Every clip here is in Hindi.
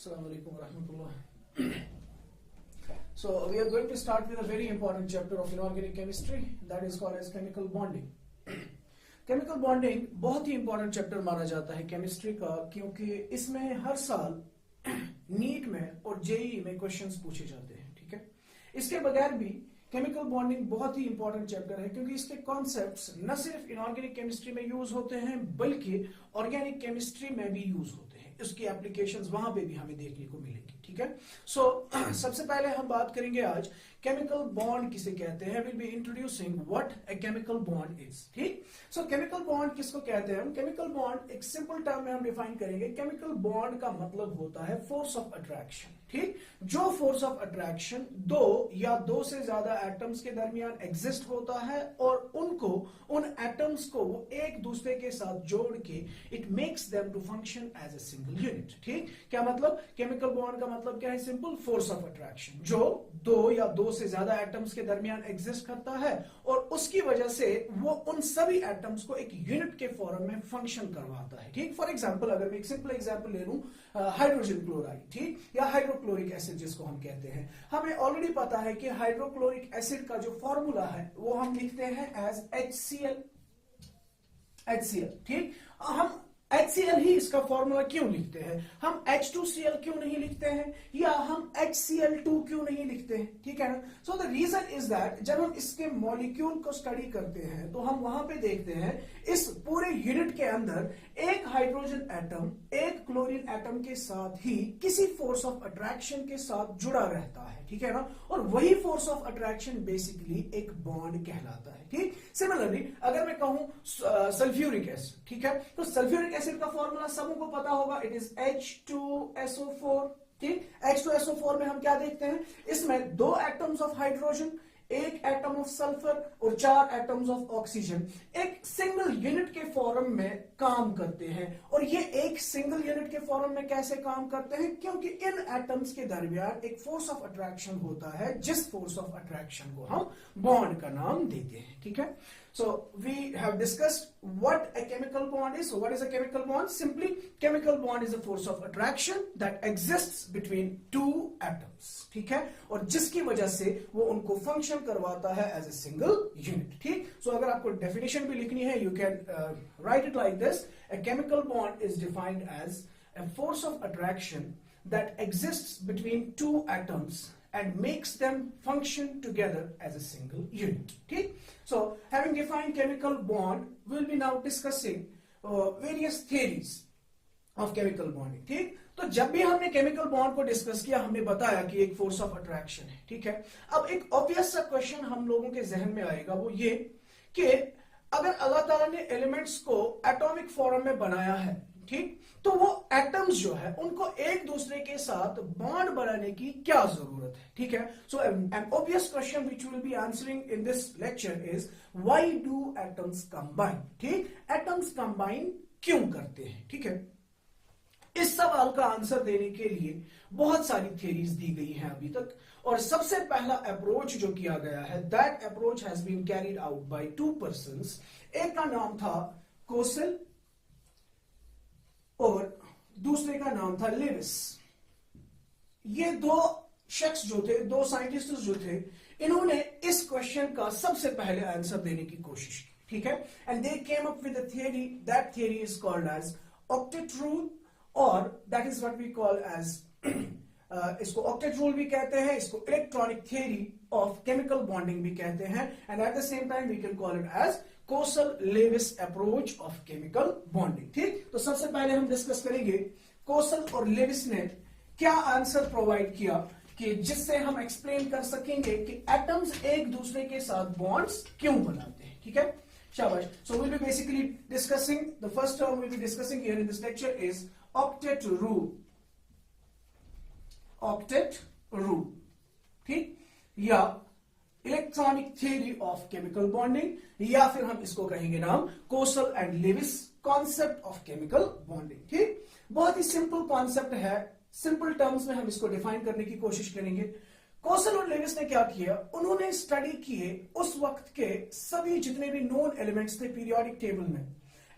Assalamu alaikum wa rahmatullah. So we are going to start with a very important chapter of inorganic chemistry that is called as chemical bonding. Chemical bonding बहुत ही important chapter माना जाता है chemistry का, क्योंकि इसमें हर साल नीट में और जेईई में क्वेश्चंस पूछे जाते हैं. ठीक है, इसके बगैर भी केमिकल बॉन्डिंग बहुत ही इंपॉर्टेंट चैप्टर है, क्योंकि इसके कॉन्सेप्ट्स न सिर्फ इनऑर्गेनिक केमिस्ट्री में यूज होते हैं बल्कि ऑर्गेनिक केमिस्ट्री में भी यूज होते हैं. उसकी एप्लीकेशंस वहां पे भी हमें देखने को मिलेंगी. ठीक है, सो सबसे पहले हम बात करेंगे आज केमिकल बॉन्ड किसे कहते हैं. Will be introducing what a chemical bond is. ठीक, सो केमिकल बॉन्ड किसको कहते हैं. केमिकल बॉन्ड एक सिंपल टर्म में हम डिफाइन करेंगे. केमिकल बॉन्ड का मतलब होता है फोर्स ऑफ अट्रैक्शन. ठीक, जो फोर्स ऑफ अट्रैक्शन दो या दो से ज्यादा एटम्स के दरमियान एग्जिस्ट होता है और उनको उन एटम्स को वो एक दूसरे के साथ जोड़ के it makes them to function as a single unit. ठीक, क्या मतलब केमिकल बॉन्ड का मतलब क्या है. सिंपल, फोर्स ऑफ अट्रैक्शन जो दो या दो से ज्यादा एटम्स के दरमियान एग्जिस्ट करता है और उसकी वजह से वो उन सभी एटम्स को एक यूनिट के फॉर्म में फंक्शन करवाता है. ठीक, फॉर एग्जांपल अगर मैं एक सिंपल एग्जांपल ले लूं, हाइड्रोजन क्लोराइड. ठीक, या हाइड्रोक्लोरिक एसिड जिसको हम कहते हैं. हमें ऑलरेडी पता है कि हाइड्रोक्लोरिक एसिड का जो फॉर्मूला है वो हम लिखते हैं एज HCl. ठीक, हम HCl ही इसका फॉर्मूला क्यों लिखते हैं. हम H2Cl क्यों नहीं लिखते हैं या हम HCl2 क्यों नहीं लिखते हैं. ठीक है ना. So the reason is that जब हम इसके मॉलिक्यूल को स्टडी करते हैं तो हम वहां पे देखते हैं इस पूरे यूनिट के अंदर एक हाइड्रोजन एटम एक क्लोरीन एटम के साथ ही किसी फोर्स ऑफ अट्रैक्शन के साथ जुड़ा रहता है. ठीक है ना. और वही फोर्स ऑफ अट्रैक्शन बेसिकली एक बॉन्ड कहलाता है. ठीक, सिमिलरली अगर मैं कहूं सल्फ्यूरिक एसिड. ठीक है, तो सल्फ्यूरिक एसिड का फॉर्मूला सबको को पता होगा. It is H2SO4. ठीक, H2SO4 में हम क्या देखते हैं, इसमें दो एटम्स ऑफ हाइड्रोजन, एक एटम ऑफ सल्फर और चार एटम्स ऑफ ऑक्सीजन एक सिंगल यूनिट के फॉर्म में काम करते हैं. और ये एक सिंगल यूनिट के फॉर्म में कैसे काम करते हैं, क्योंकि इन एटम्स के दरमियान एक फोर्स ऑफ अट्रैक्शन होता है जिस फोर्स ऑफ अट्रैक्शन को हम बॉन्ड का नाम देते हैं. ठीक है, so we have discussed what a chemical bond is. So what is a chemical bond? Simply, chemical bond is a force of attraction that exists between two atoms. ठीक है, और जिसकी वजह से वो उनको फंक्शन करवाता है एज ए सिंगल यूनिट. ठीक, सो अगर आपको डेफिनेशन भी लिखनी है, you can write it like this. A chemical bond is defined as a force of attraction that exists between two atoms and makes them function together as a single unit. ठीक, so having defined chemical bond, we'll be now discussing various theories of chemical bonding. ठीक, तो जब भी हमने केमिकल बॉन्ड को डिस्कस किया हमने बताया कि एक फोर्स ऑफ अट्रैक्शन है. ठीक है, अब एक ऑब्वियस सा क्वेश्चन हम लोगों के जहन में आएगा, वो ये कि अगर अल्लाह ताला ने एलिमेंट्स को एटॉमिक फॉर्म में बनाया है, ठीक, तो वो एटम्स जो है उनको एक दूसरे के साथ बॉन्ड बनाने की क्या जरूरत है. ठीक है, so an obvious question which will be answering in this lecture is why do atoms combine. ठीक, एटम्स कंबाइन क्यों करते हैं. ठीक है, इस सवाल का आंसर देने के लिए बहुत सारी थियरीज दी गई हैं अभी तक, और सबसे पहला अप्रोच जो किया गया है, that approach has been carried out by two persons. एक का नाम था कोसेल और दूसरे का नाम था लेविस. ये दो शख्स जो थे, दो साइंटिस्ट जो थे, इन्होंने इस क्वेश्चन का सबसे पहले आंसर देने की कोशिश की. ठीक है, and they came up with a theory. That theory is called as octet rule, और that is what we call as इसको ऑक्टेट रूल भी कहते हैं, इसको electronic theory of chemical bonding भी कहते हैं, and at the same time we can call it as Kossel Lewis approach of chemical bonding. ठीक, तो सबसे पहले हम डिस्कस करेंगे कोसल और लेविस ने क्या आंसर प्रोवाइड किया कि जिससे हम एक्सप्लेन कर सकेंगे कि एटम्स एक दूसरे के साथ बॉन्ड्स क्यों बनाते हैं. ठीक है, शाबाश. So will be basically discussing the first term will be discussing here in this lecture is octet rule. Octet rule, ठीक, या electronic theory of chemical bonding, या फिर हम इसको कहेंगे नाम Kossel and Lewis concept of chemical bonding. ठीक, बहुत ही सिंपल कॉन्सेप्ट है, सिंपल टर्म्स में हम इसको डिफाइन करने की कोशिश करेंगे. कोसल और लेविस ने क्या किया, उन्होंने स्टडी किए उस वक्त के सभी जितने भी नोन एलिमेंट्स थे पीरियोडिक टेबल में,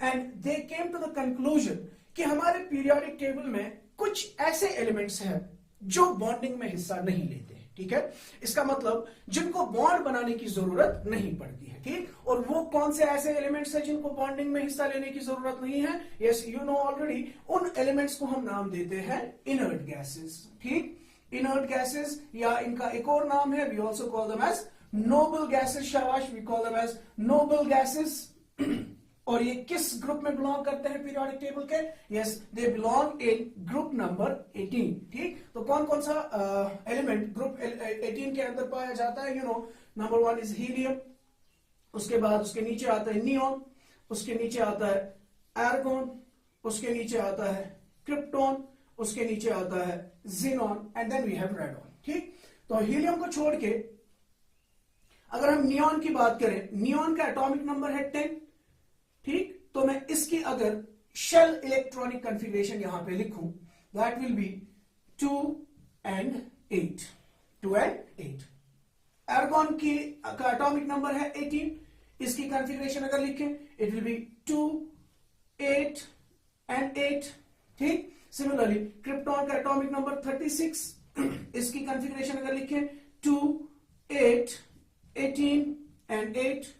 and they came to the conclusion कि हमारे पीरियोडिक टेबल में कुछ ऐसे एलिमेंट्स हैं जो बॉन्डिंग में हिस्सा नहीं लेते हैं, ठीक है। इसका मतलब जिनको बॉन्ड बनाने की जरूरत नहीं पड़ती है, ठीक। और वो कौन से ऐसे एलिमेंट्स हैं जिनको बॉन्डिंग में हिस्सा लेने की जरूरत नहीं है? यस, यू नो ऑलरेडी, उन एलिमेंट्स को हम नाम देते हैं इनर्ट गैसेस, ठीक। इनर्ट गैसेस, या इनका एक और नाम है, we also call them as noble gases. शाबाश, we call them as noble gases. और ये किस ग्रुप में बिलोंग करते हैं पीरियोडिक टेबल के? Yes, they belong in group number 18, ठीक। तो कौन कौन सा एलिमेंट ग्रुप 18 के अंदर पाया जाता है? You know, number 1 is helium, उसके बाद उसके नीचे आता है नियॉन, उसके नीचे आता है आर्गॉन, उसके नीचे आता है क्रिप्टॉन, उसके नीचे आता है xenon, and then we have radon, ठीक। तो हीलियम को छोड़ के अगर हम नियॉन की बात करें, नियॉन का एटॉमिक नंबर है 10, ठीक। तो मैं इसकी अगर शेल इलेक्ट्रॉनिक कॉन्फ़िगरेशन यहां पे लिखूं, that will be 2 and 8, 2 and 8। Argon की का एटॉमिक नंबर है 18, इसकी कॉन्फ़िगरेशन अगर लिखें, इट विल बी 2, 8 and 8, ठीक। सिमिलरली क्रिप्टॉन का एटॉमिक नंबर 36, इसकी कॉन्फ़िगरेशन अगर लिखें 2, 8, 18 and 8,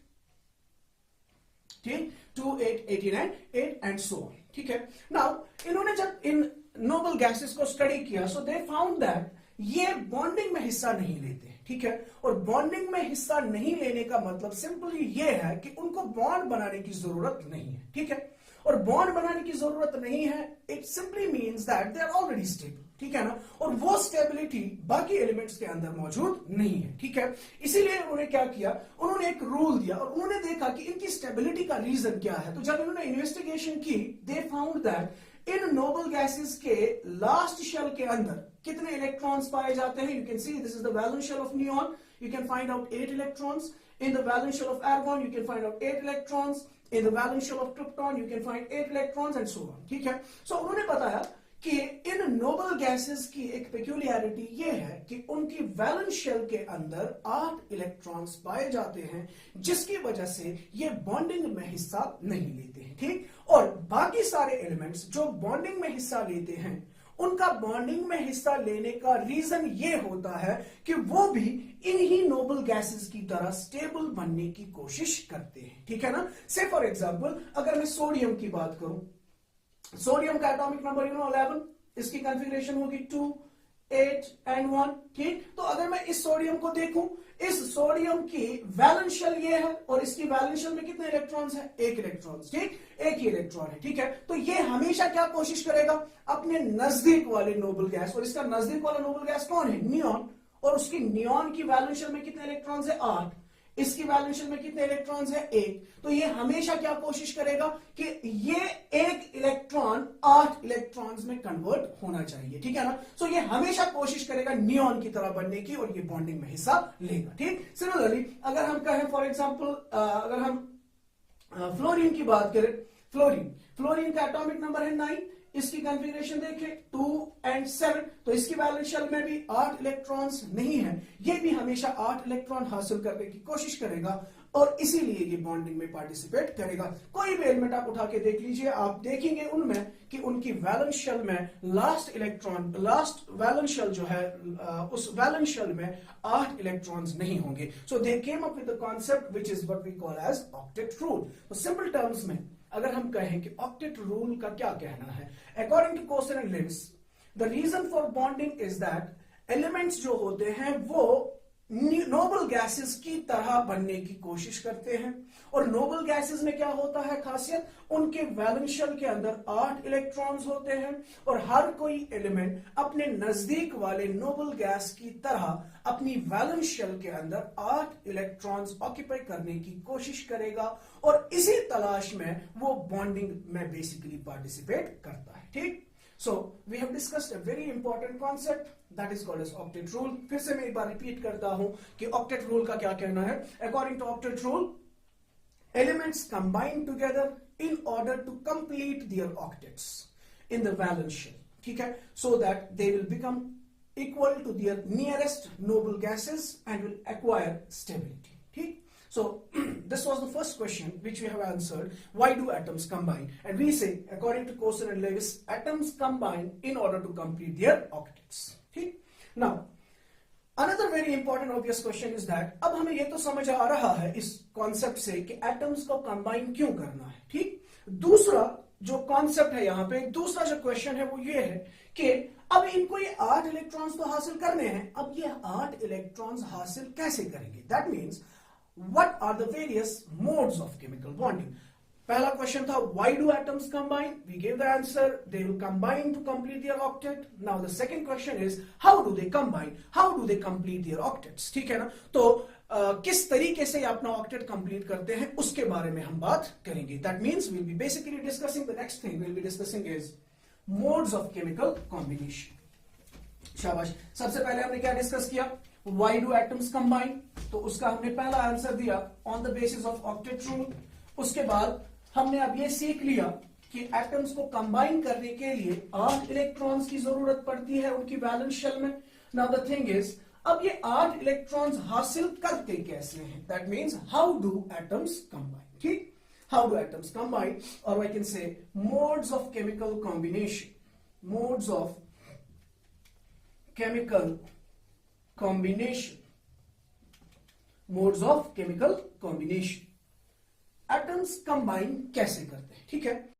ठीक। 2, 8, 18 and so on, ठीक है। नाउ इन्होंने जब इन नोबल गैसेस को स्टडी किया, सो दे फाउंड दैट ये बॉन्डिंग में हिस्सा नहीं लेते, ठीक है। और बॉन्डिंग में हिस्सा नहीं लेने का मतलब सिंपली ये है कि उनको बॉन्ड बनाने की जरूरत नहीं है, ठीक है। और बॉन्ड बनाने की जरूरत नहीं है, it simply means that they are already stable, ठीक है ना। और वो स्टेबिलिटी बाकी एलिमेंट्स के अंदर मौजूद नहीं है, ठीक है। इसीलिए उन्होंने क्या किया, उन्होंने एक रूल दिया और उन्होंने देखा कि इनकी स्टेबिलिटी का रीजन क्या है। तो जब इन्होंने इन्वेस्टिगेशन की, they found that in noble gases के लास्ट शेल के अंदर कितने इलेक्ट्रॉन्स पाए जाते हैं। You can see this is the valence shell of neon, you can find out 8 electrons. In the valence shell of argon, you can find out 8 electrons. In the valence shell of krypton, you can find 8 electrons and so on, ठीक है। So उन्होंने बताया कि इन नोबल गैसेस की एक पेक्यूलियरिटी ये है कि उनकी वैलेंस शेल के अंदर 8 इलेक्ट्रॉन्स पाए जाते हैं, जिसकी वजह से ये बॉन्डिंग में हिस्सा नहीं लेते हैं, ठीक। और बाकी सारे एलिमेंट्स जो बॉन्डिंग में हिस्सा लेते हैं, उनका बॉन्डिंग में हिस्सा लेने का रीजन ये होता है कि वो भी इन्हीं नोबल गैसेस की तरह स्टेबल बनने की कोशिश करते हैं, ठीक है ना। से फॉर एग्जांपल अगर मैं सोडियम की बात करूं, सोडियम का एटॉमिक नंबर 11, इसकी कॉन्फ़िगरेशन होगी 2, 8 and 1, ठीक। तो अगर मैं इस सोडियम को देखूं, इस सोडियम की वैलेंस शेल ये है और इसकी वैलेंस शेल में कितने इलेक्ट्रॉन्स हैं? 1 इलेक्ट्रॉन्स, ठीक। एक ही इलेक्ट्रॉन है, ठीक है। तो ये हमेशा क्या कोशिश करेगा, अपने नजदीक वाले नोबल गैस, और इसका नजदीक वाला नोबल गैस कौन है? नियॉन। और उसकी नियॉन की वैलेंस शेल में कितने इलेक्ट्रॉन्स है? 8। इसकी वैलेंस शेल में कितने इलेक्ट्रॉन्स है? 1। तो ये हमेशा क्या कोशिश करेगा कि ये एक इलेक्ट्रॉन 8 इलेक्ट्रॉन्स में कन्वर्ट होना चाहिए, ठीक है ना। सो ये हमेशा कोशिश करेगा नियॉन की तरह बनने की, और ये बॉन्डिंग में हिस्सा लेगा, ठीक। सिमिलरली अगर हम कहें फॉर एग्जांपल, अगर हम फ्लोरीन की बात करें, फ्लोरीन का एटॉमिक नंबर है 9, इसकी कॉन्फ़िगरेशन देखें 2 and 7, तो इसकी वैलेंस शेल में भी 8 इलेक्ट्रॉन्स नहीं है, ये भी हमेशा 8 इलेक्ट्रॉन हासिल करने की कोशिश करेगा, और इसीलिए ये बॉन्डिंग में पार्टिसिपेट करेगा। कोई भी एलिमेंट आप उठा के देख लीजिए, आप देखेंगे उनमें कि उनकी वैलेंस शेल में लास्ट वैलेंस शेल जो है, उस वैलेंस शेल में 8 इलेक्ट्रॉन्स नहीं होंगे। So they came up with the concept which is what we call as octet rule. तो सिंपल टर्म्स में अगर हम कहें कि ऑक्टेट रूल का क्या कहना है, according to Kossel and Lewis, the reason for bonding is that elements जो होते हैं वो नोबल गैसेस की तरह बनने की कोशिश करते हैं। और नोबल गैसेस में क्या होता है खासियत, उनके वैलेंस शेल के अंदर 8 इलेक्ट्रॉन्स होते हैं, और हर कोई एलिमेंट अपने नजदीक वाले नोबल गैस की तरह अपनी वैलेंस शेल के अंदर 8 इलेक्ट्रॉन्स ऑक्यूपाई करने की कोशिश करेगा, और इसी तलाश में वो बॉन्डिंग में बेसिकली पार्टिसिपेट करता है, ठीक। So we have discussed a very important concept that is called as octet rule. फिर से मैं एक बार रिपीट करता हूं कि octet rule का क्या कहना है। According to octet rule, elements combine together in order to complete their octets in the valence shell, ठीक है, so that they will become equal to their nearest noble gases and will acquire stability, ठीक। So this was the first question which we have answered. Why do atoms combine? And we say, according to Coulson and Lewis, atoms combine in order to complete their octets. ठीक? Now, another very important obvious question is that अब हमें ये तो समझ आ रहा है इस कॉन्सेप्ट से कि एटम्स को कंबाइन क्यों करना है. ठीक? दूसरा जो कॉन्सेप्ट है यहां पे, दूसरा जो क्वेश्चन है वो ये है कि अब इनको ये 8 इलेक्ट्रॉन्स तो हासिल करने हैं. अब ये 8 इलेक्ट्रॉन्स हासिल कैसे करेंगे? That means what are the various modes of chemical bonding. पहला क्वेश्चन था why do atoms combine? We gave the answer, they will combine to complete their octet. Now the second question is how do they combine? How do they complete their octets? ठीक है ना? तो किस तरीके से अपना ऑक्टेट कंप्लीट करते हैं उसके बारे में हम बात करेंगे. That means we'll be basically discussing, the next thing we'll be discussing is modes of chemical combination. शाबाश. सबसे पहले हमने क्या डिस्कस किया? Why do atoms combine? तो उसका हमने पहला आंसर दिया on the basis of octet rule. उसके बाद हमने अब ये सीख लिया कि एटम्स को कंबाइन करने के लिए 8 इलेक्ट्रॉन्स की जरूरत पड़ती है उनकी वैलेंस शेल में. नाउ द थिंग इज, अब ये 8 इलेक्ट्रॉन्स हासिल करते कैसे हैं? That means how do atoms combine. ठीक? हाउ डू एटम्स कंबाइन, और I can say modes of chemical combination. Modes of chemical combination. Modes of chemical combination. Atoms combine कैसे करते हैं? ठीक है.